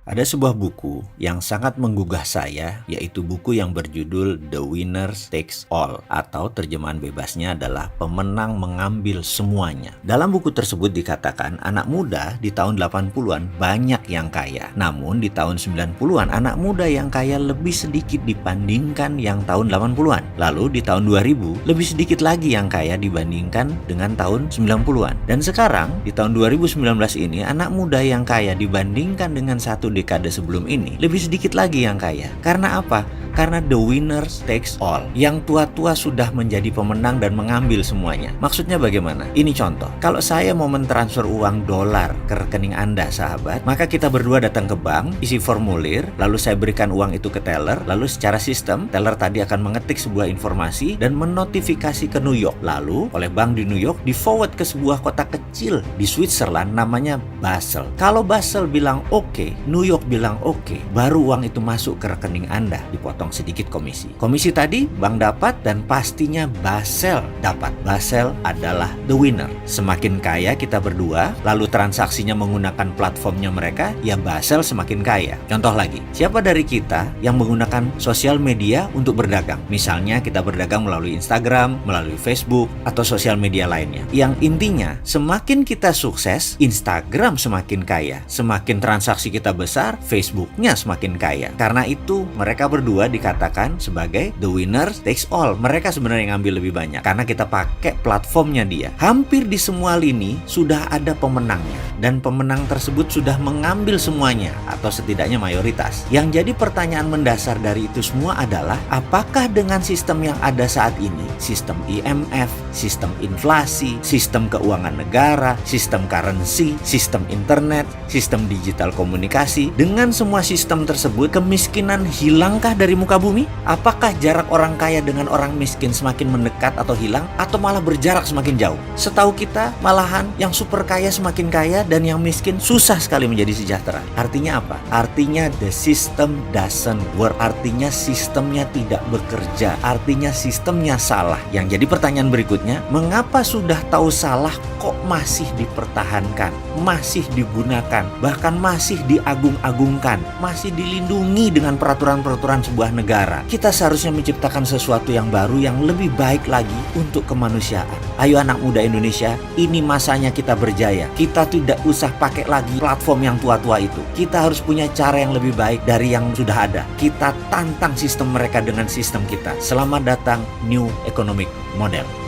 Ada sebuah buku yang sangat menggugah saya, yaitu buku yang berjudul The Winner Takes All, atau terjemahan bebasnya adalah Pemenang Mengambil Semuanya. Dalam buku tersebut dikatakan anak muda di tahun 80-an banyak yang kaya. Namun di tahun 90-an anak muda yang kaya lebih sedikit dibandingkan yang tahun 80-an. Lalu di tahun 2000 lebih sedikit lagi yang kaya dibandingkan dengan tahun 90-an. Dan sekarang di tahun 2019 ini anak muda yang kaya dibandingkan dengan satu dekade sebelum ini lebih sedikit lagi yang kaya. Karena apa? Karena the winner takes all. Yang tua-tua sudah menjadi pemenang dan mengambil semuanya. Maksudnya bagaimana? Ini contoh. Kalau saya mau mentransfer uang dolar ke rekening Anda, sahabat, maka kita berdua datang ke bank, isi formulir, lalu saya berikan uang itu ke teller, lalu secara sistem, teller tadi akan mengetik sebuah informasi dan menotifikasi ke New York. Lalu, oleh bank di New York, di-forward ke sebuah kota kecil di Switzerland namanya Basel. Kalau Basel bilang oke, New York bilang oke, baru uang itu masuk ke rekening Anda, dipotong sedikit komisi. Komisi tadi bank dapat dan pastinya Basel dapat. Basel adalah the winner. Semakin kaya kita berdua, lalu transaksinya menggunakan platformnya mereka, ya Basel semakin kaya. Contoh lagi, siapa dari kita yang menggunakan sosial media untuk berdagang? Misalnya kita berdagang melalui Instagram, melalui Facebook, atau sosial media lainnya. Yang intinya, semakin kita sukses, Instagram semakin kaya. Semakin transaksi kita besar, Facebooknya semakin kaya. Karena itu, mereka berdua dikatakan sebagai the winner takes all. Mereka sebenarnya ngambil lebih banyak karena kita pakai platformnya dia. Hampir di semua lini sudah ada pemenangnya, dan pemenang tersebut sudah mengambil semuanya atau setidaknya mayoritas. Yang jadi pertanyaan mendasar dari itu semua adalah, apakah dengan sistem yang ada saat ini, sistem IMF, sistem inflasi, sistem keuangan negara, sistem currency, sistem internet, sistem digital komunikasi, dengan semua sistem tersebut kemiskinan hilangkah dari muka bumi? Apakah jarak orang kaya dengan orang miskin semakin mendekat atau hilang, atau malah berjarak semakin jauh? Setahu kita, malahan yang super kaya semakin kaya dan yang miskin susah sekali menjadi sejahtera. Artinya apa? Artinya the system doesn't work. Artinya sistemnya tidak bekerja. Artinya sistemnya salah. Yang jadi pertanyaan berikutnya, mengapa sudah tahu salah kok masih dipertahankan, masih digunakan, bahkan masih diagung-agungkan, masih dilindungi dengan peraturan-peraturan sebuah negara? Kita seharusnya menciptakan sesuatu yang baru, yang lebih baik lagi untuk kemanusiaan. Ayo anak muda Indonesia, ini masanya kita berjaya. Kita tidak usah pakai lagi platform yang tua-tua itu. Kita harus punya cara yang lebih baik dari yang sudah ada. Kita tantang sistem mereka dengan sistem kita. Selamat datang New Economic Model.